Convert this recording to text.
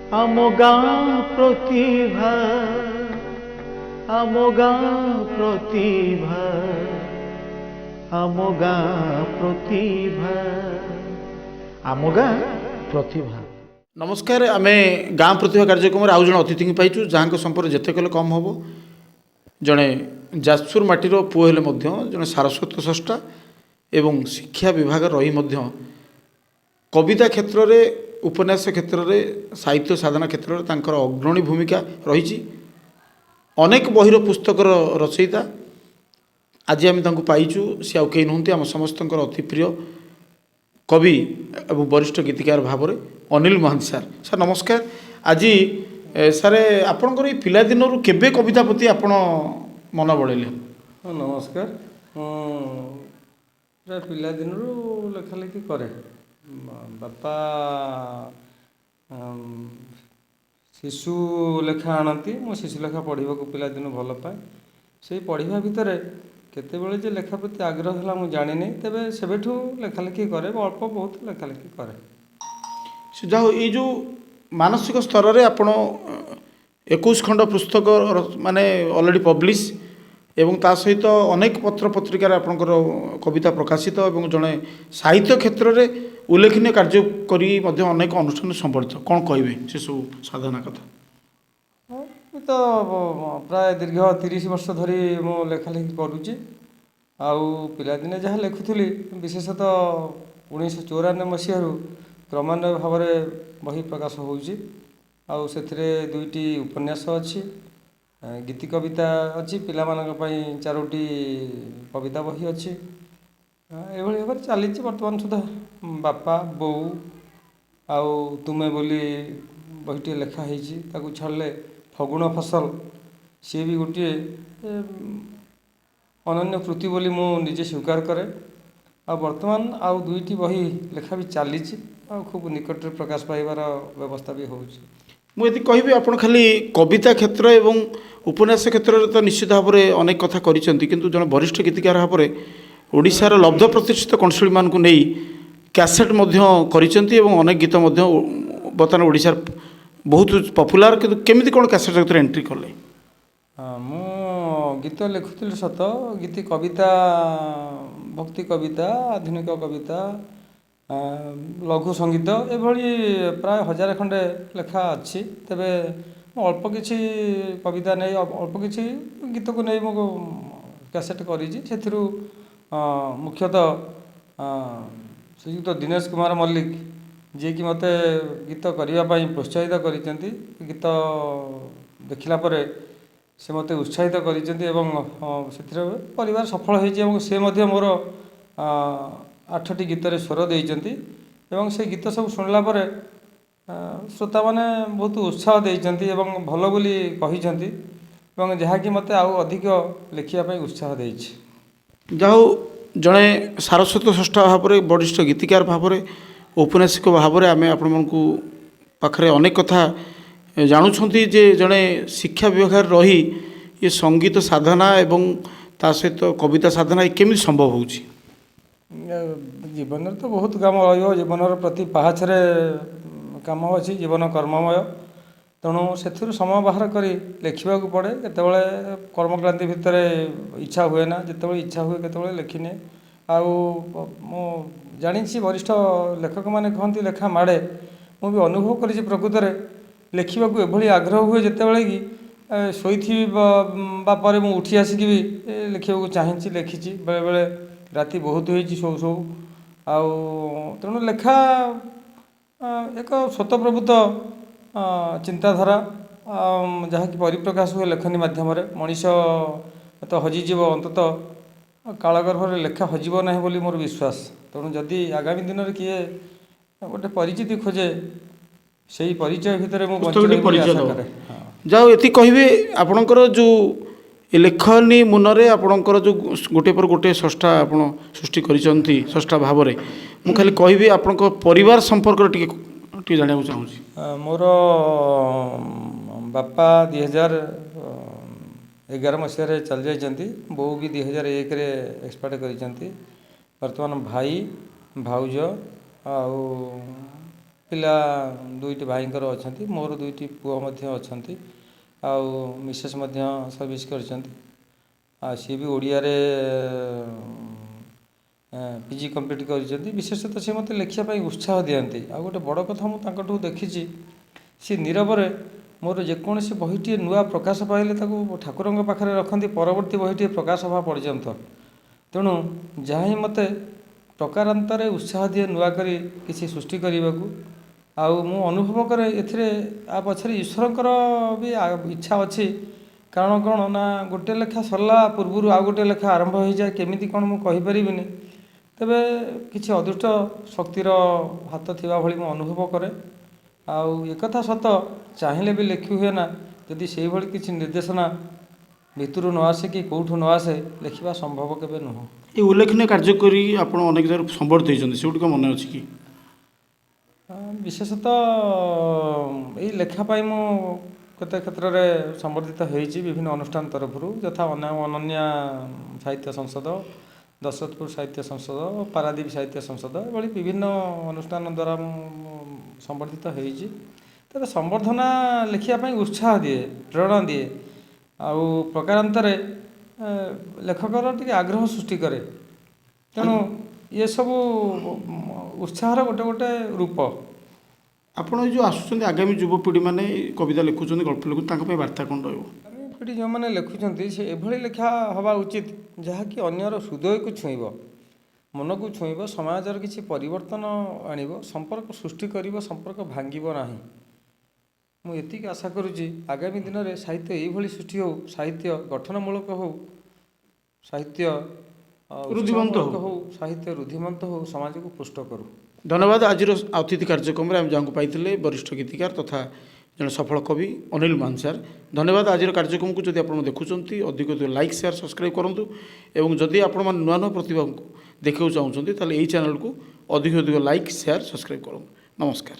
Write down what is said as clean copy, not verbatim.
ଆମ ଗାଁ ପ୍ରତିଭା ଆମ ଗାଁ ପ୍ରତିଭା ଆମ ଗାଁ ପ୍ରତିଭା ଆମ ଗାଁ ପ୍ରତିଭା। नमस्कार आमे गाँ प्रतिभा कार्यक्रम आउ जन अतिथि पाइचु जहाँ संपर्क जिते कले कम हम जड़े जाजपुर माटीर पुओ हेले जड़े सारस्वत स्रष्टा एवं शिक्षा विभाग रही कविता क्षेत्र में उपन्यास क्षेत्र में साहित्य साधना क्षेत्र में तांकर अग्रणी भूमिका रही अनेक बहिर पुस्तकर रचयिता आज आम पाइचु सी आउ कई नुहति आम समस्त अति प्रिय कवि एवं वरिष्ठ गीतिकार भाव में अनिल महांत सार सार नमस्कार। आज सार आपणकर पिलादिन केबे कविता प्रति आपण मन बढ़ेले? नमस्कार। पिलादिन लेखालेखि करे बापा शिशु लेखा आनती मो शिशु लेखा पढ़ा पिलादिन भल पाए से पढ़ा भितर केतेबेले जे लेखा प्रति आग्रह है मुझे जानी तेरे सेबेठू लेखालेखि करे अल्प बहुत लेखालेखि करे। जा ये जो मानसिक स्तर में आपण 21 खंड पुस्तक माने ऑलरेडी पब्लिश एवं ता सहित अनेक पत्र पत्रिकार आपणकर कविता प्रकाशित एवं जड़े साहित्य क्षेत्र में उल्लेखनीय कार्य करी अनेक अनुष्ठान संबलित कौन कहे से सब साधना कथा? तो प्राय दीर्घ 30 वर्ष धरी मो लेखालेखि करुच्ची आउ पिलादिने जहाँ लिखुली विशेषतः 1994 मसीह क्रमान्वय भाव में बही प्रकाश होउची आउ सेथिरे 2टी उपन्यास अच्छी गीति कविता अच्छी पिला मानक पई 4टी कविता बही अच्छी एभली भाव चली बर्तमान सुधा बापा बो आउ तुमे बोली बहीटी लेखा होती छाड़े फगुण फसल सी भी गोटे अनन्य कृति बोली मु निजे स्वीकार करे आ वर्तमान आउ 2टी बही लेखा भी चली खूब निकट प्रकाश पाइबार व्यवस्था भी होउची। मुझे कहि आप खाली कविता क्षेत्र एवं उपन्यास क्षेत्र में तो निश्चित भाव में अनेक कथा करिसेंती किंतु जन वरिष्ठ गीतिकार भाव में ओडिशार लब्ध प्रतिष्ठित कंसुली मान को नहीं कैसेट करिसेंती एवं अनेक गीत बर्तमान ओडिशार बहुत पॉपुलर किंतु केमिति कोन कैसेट एंट्री कले? मु गीत लिखुଥିଲି सत गीति कविता भक्ति कविता आधुनिक कविता लघु संगीत एभली प्राय 1000 खंडे लेखा अच्छी तेबे अल्प किछि कविता नहीं अल्प किछि गीत को नहीं मो कैसेट करिछि सेथिरु मुख्यतः श्रीयुक्त दिनेश कुमार मल्लिक जी कि मते गीत करने प्रोत्साहित करिसेंती गीत देखिला परे से मते उत्साहित करिसेंती एवं सेथिरे परिवार सफल होइछि एवं से मध्य मोर 8टी गीत स्वर देइचंती एवं से गीत सब सुनला परे श्रोता माने बहुत उत्साह देइचंती एवं भल बोली कहिचंती एवं जहाँकि मते आउ अधिक लिखिया पई उत्साह देइछि। जाओ जड़े सारस्वत स्रष्टा भाव में वरिष्ठ गीतिकार भाव में औपन्यासिक भाव में आम आपण पाखे अनेक कथा जानुछंती जे जड़े शिक्षा विभाग रही ये संगीत साधना एवं ता सहित कविता साधना ये केमी संभव होउची? जीवन तो बहुत काम रही जीवन प्रति पहाचरे काम अच्छी जीवन कर्ममय तेणु से समय बाहर करी लिखा पड़े केतबले कर्मक्रांति भितर इच्छा हुए ना जिते इच्छा हुए केतबले लिखिने आउ मु जानी वरिष्ठ लेखक मैंने कहती लेखा माड़े मु भी अनुभव करी प्रकृत में लिखा एभली आग्रह हुए जितेबाला कि शोथी बापर मु उठी आसिक भी लिखा चाहिए लिखी बेले बेले राति बहुत होती शो शो आउ तेणु लेखा एक स्वतःप्रभुत चिंताधारा जहाँकि परिप्रकाश हुए लेखनी मध्यम मनीष तो हजिजीव अंततः कालगर्भर लेखा हजिब ना बोली मोर विश्वास तेणु जदि आगामी दिन में किए गोटे परिचिति खोजे से परिचय भितर जाओ ये कहे आपणकर जो लेखनी मुनरे आपणकर जो गोटे पर गोटे स्रष्टा आप सृष्टि करिसंती स्रष्टा भाव में मु खाली कहि आपण परिवार संपर्क टी जाना चाहूँगी। मोर बापा 2011 मसीह चल जाइछंती बो भी 2001 रे एक्सपायर कर। वर्तमान भाई भाउज ପିଲା ଦୁଇଟି ଭାଇଙ୍କର ଅଛନ୍ତି, ମୋର ଦୁଇଟି ପୁଅ ମଧ୍ୟ ଅଛନ୍ତି, ଆଉ ମିସେସ୍ ମଧ୍ୟ ସର୍ଭିସ୍ କରିଛନ୍ତି। ଆଉ ସିଏ ବି ଓଡ଼ିଆରେ ପିଜି କମ୍ପ୍ଲିଟ୍ କରିଛନ୍ତି। ବିଶେଷତଃ ସେ ମୋତେ ଲେଖିବା ପାଇଁ ଉତ୍ସାହ ଦିଅନ୍ତି। ଆଉ ଗୋଟେ ବଡ଼ କଥା ମୁଁ ତାଙ୍କଠୁ ଦେଖିଛି, ସେ ନିରବରେ ମୋର ଯେକୌଣସି ବହିଟିଏ ନୂଆ ପ୍ରକାଶ ପାଇଲେ ତାକୁ ଠାକୁରଙ୍କ ପାଖରେ ରଖନ୍ତି ପରବର୍ତ୍ତୀ ବହିଟିଏ ପ୍ରକାଶ ହେବା ପର୍ଯ୍ୟନ୍ତ। ତେଣୁ ଯାହା ହିଁ ମୋତେ ପ୍ରକାରାନ୍ତରେ ଉତ୍ସାହ ଦିଏ ନୂଆ କରି କିଛି ସୃଷ୍ଟି କରିବାକୁ। ଆଉ ମୁଁ ଅନୁଭବ କରେ ଏଥିରେ ଆ ପଛରେ ଈଶ୍ୱରଙ୍କର ବି ଇଚ୍ଛା ଅଛି। କାରଣ କ'ଣ ନା ଗୋଟିଏ ଲେଖା ସରିଲା ପୂର୍ବରୁ ଆଉ ଗୋଟିଏ ଲେଖା ଆରମ୍ଭ ହୋଇଯାଏ, କେମିତି କ'ଣ ମୁଁ କହିପାରିବିନି। ତେବେ କିଛି ଅଦୃଷ୍ଟ ଶକ୍ତିର ହାତ ଥିବା ଭଳି ମୁଁ ଅନୁଭବ କରେ। ଆଉ ଏକଥା ସତ, ଚାହିଁଲେ ବି ଲେଖି ହୁଏ ନା, ଯଦି ସେଇଭଳି କିଛି ନିର୍ଦ୍ଦେଶନା ଭିତରୁ ନ ଆସେ କି କେଉଁଠୁ ନ ଆସେ ଲେଖିବା ସମ୍ଭବ କେବେ ନୁହଁ। ଏ ଉଲ୍ଲେଖନୀୟ କାର୍ଯ୍ୟ କରି ଆପଣ ଅନେକ ଜାଗାରେ ସମ୍ବର୍ଦ୍ଧିତ ହେଇଛନ୍ତି, ସେଗୁଡ଼ିକ ମନେ ଅଛି କି? ବିଶେଷତଃ ଏଇ ଲେଖା ପାଇଁ ମୁଁ କେତେ କ୍ଷେତ୍ରରେ ସମ୍ବର୍ଦ୍ଧିତ ହେଇଛି ବିଭିନ୍ନ ଅନୁଷ୍ଠାନ ତରଫରୁ, ଯଥା ଅନନ୍ୟା ସାହିତ୍ୟ ସଂସଦ, ଦଶରଥପୁର ସାହିତ୍ୟ ସଂସଦ, ପାରାଦ୍ୱୀପ ସାହିତ୍ୟ ସଂସଦ, ଏଭଳି ବିଭିନ୍ନ ଅନୁଷ୍ଠାନ ଦ୍ୱାରା ମୁଁ ସମ୍ବର୍ଦ୍ଧିତ ହେଇଛି। ତେବେ ସମ୍ବର୍ଦ୍ଧନା ଲେଖିବା ପାଇଁ ଉତ୍ସାହ ଦିଏ, ପ୍ରେରଣା ଦିଏ, ଆଉ ପ୍ରକାରାନ୍ତରେ ଲେଖକର ଟିକେ ଆଗ୍ରହ ସୃଷ୍ଟି କରେ। ତେଣୁ ଏସବୁ ଉତ୍ସାହର ଗୋଟେ ଗୋଟେ ରୂପ। ଆପଣ ଏ ଯେଉଁ ଆସୁଛନ୍ତି ଆଗାମୀ ଯୁବପିଢ଼ିମାନେ କବିତା ଲେଖୁଛନ୍ତି, ଗଳ୍ପ ଲେଖୁଛନ୍ତି, ତାଙ୍କ ପାଇଁ ବାର୍ତ୍ତା କ'ଣ ରହିବ? ଆଗାମୀ ପିଢ଼ି ଯେଉଁମାନେ ଲେଖୁଛନ୍ତି ସେ ଏଭଳି ଲେଖା ହେବା ଉଚିତ ଯାହାକି ଅନ୍ୟର ହୃଦୟକୁ ଛୁଇଁବ, ମନକୁ ଛୁଇଁବ, ସମାଜର କିଛି ପରିବର୍ତ୍ତନ ଆଣିବ, ସମ୍ପର୍କ ସୃଷ୍ଟି କରିବ, ସମ୍ପର୍କ ଭାଙ୍ଗିବ ନାହିଁ। ମୁଁ ଏତିକି ଆଶା କରୁଛି ଆଗାମୀ ଦିନରେ ସାହିତ୍ୟ ଏଇଭଳି ସୃଷ୍ଟି ହେଉ, ସାହିତ୍ୟ ଗଠନମୂଳକ ହେଉ, ସାହିତ୍ୟ ରୁଦ୍ଧିମନ୍ତ ହେଉ, ସାହିତ୍ୟ ରୁଦ୍ଧିମନ୍ତ ହେଉ, ସମାଜକୁ ପୁଷ୍ଟ କରୁ। ଧନ୍ୟବାଦ। ଆଜିର ଅତିଥି କାର୍ଯ୍ୟକ୍ରମରେ ଆମେ ଯାହାଙ୍କୁ ପାଇଥିଲେ ବରିଷ୍ଠ ଗୀତିକାର ତଥା ଜଣେ ସଫଳ କବି ଅନିଲ ମାନ ସାର୍। ଧନ୍ୟବାଦ। ଆଜିର କାର୍ଯ୍ୟକ୍ରମକୁ ଯଦି ଆପଣ ଦେଖୁଛନ୍ତି ଅଧିକ ଲାଇକ୍ ସେୟାର ସବସ୍କ୍ରାଇବ୍ କରନ୍ତୁ ଏବଂ ଯଦି ଆପଣମାନେ ନୂଆ ନୂଆ ପ୍ରତିଭାଙ୍କୁ ଦେଖିବାକୁ ଚାହୁଁଛନ୍ତି ତାହେଲେ ଏହି ଚ୍ୟାନେଲକୁ ଅଧିକ ଲାଇକ୍ ସେୟାର ସବସ୍କ୍ରାଇବ୍ କରନ୍ତୁ। ନମସ୍କାର।